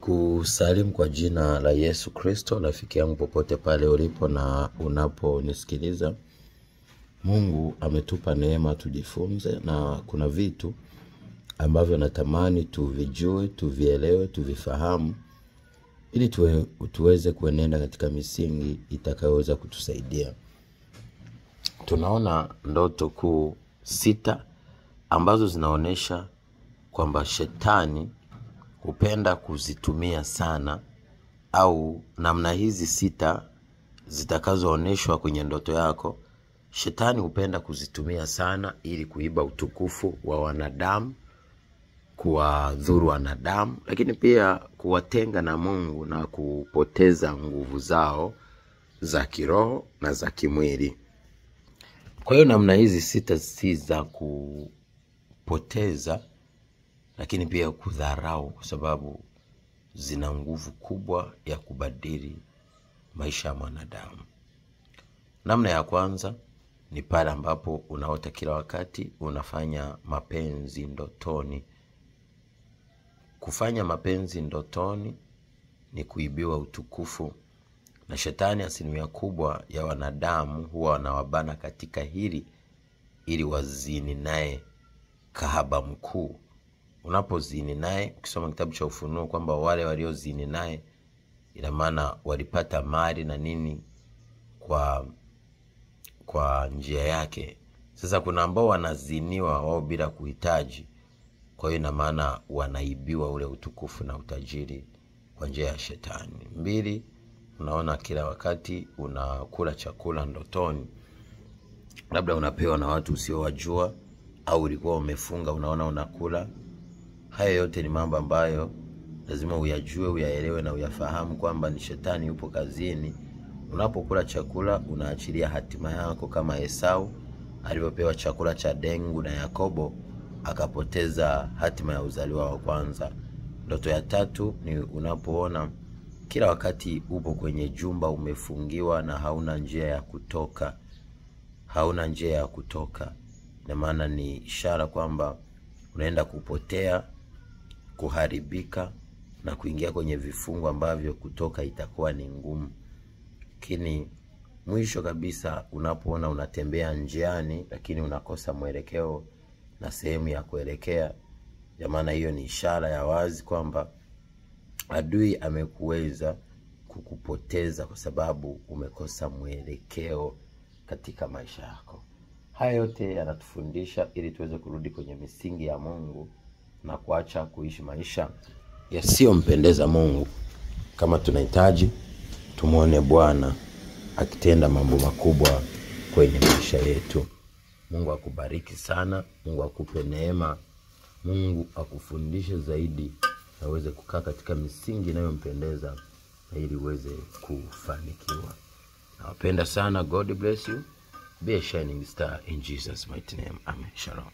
Kusalimu kwa jina la Yesu Kristo, rafiki yangu popote pale ulipo na unaponisikiliza. Mungu ametupa neema tujifunze, na kuna vitu ambavyo natamani tuvijue, tuvielewe, tuvifahamu ili tuweze kuenenda katika misingi itakayoweza kutusaidia. Tunaona ndoto kuu 6 ambazo zinaonesha kwamba shetani hupenda kuzitumia sana, au namna hizi 6 zitakazooneshwa kwenye ndoto yako, shetani hupenda kuzitumia sana ili kuiba utukufu wa wanadamu, kuwadhuru wanadamu, lakini pia kuwatenga na Mungu na kupoteza nguvu zao za kiroho na za kimwili. Kwa hiyo namna hizi 6 si za kupoteza, lakini pia kudharau, kwa sababu zina nguvu kubwa ya kubadili maisha ya mwanadamu. Namna ya kwanza ni pale ambapo unaota kila wakati unafanya mapenzi ndotoni. Kufanya mapenzi ndotoni ni kuibiwa utukufu, na shetani asilimia kubwa ya wanadamu huwa wanawabana katika hili ili wazini naye kahaba mkuu. Unapozini naye, ukisoma kitabu cha Ufunuo kwamba wale waliozini naye ina maana walipata mali na nini kwa njia yake. Sasa kuna ambao wanaziniwa wao bila kuhitaji, kwa hiyo ina maana wanaibiwa ule utukufu na utajiri kwa njia ya shetani. 2, unaona kila wakati unakula chakula ndotoni, labda unapewa na watu usiowajua, au ulikuwa umefunga unaona unakula. Haya yote ni mambo ambayo lazima uyajue, uyaelewe na uyafahamu kwamba ni shetani yupo kazini. Unapokula chakula unaachilia hatima yako, kama Esau alipopewa chakula cha dengu na Yakobo akapoteza hatima ya uzaliwa wa kwanza. Ndoto ya 3 ni unapoona kila wakati upo kwenye jumba umefungiwa na hauna njia ya kutoka. Hauna njia ya kutoka, na maana ni ishara kwamba unaenda kupotea, kuharibika na kuingia kwenye vifungo ambavyo kutoka itakuwa ni ngumu. Lakini mwisho kabisa unapoona unatembea njiani lakini unakosa mwelekeo na sehemu ya kuelekea, ya maana hiyo ni ishara ya wazi kwamba adui amekuweza kukupoteza kwa sababu umekosa mwelekeo katika maisha yako. Haya yote yanatufundisha ili tuweze kurudi kwenye misingi ya Mungu na kuacha kuishi maisha yasiyompendeza Mungu. Kama tunahitaji tumuone Bwana akitenda mambo makubwa kwenye maisha yetu. Mungu akubariki sana, Mungu akupe neema, Mungu akufundishe zaidi na uweze kukaa katika misingi inayompendeza na ili uweze kufanikiwa. Nawapenda sana. God bless you. Be a shining star in Jesus' mighty name. Amen. Shalom.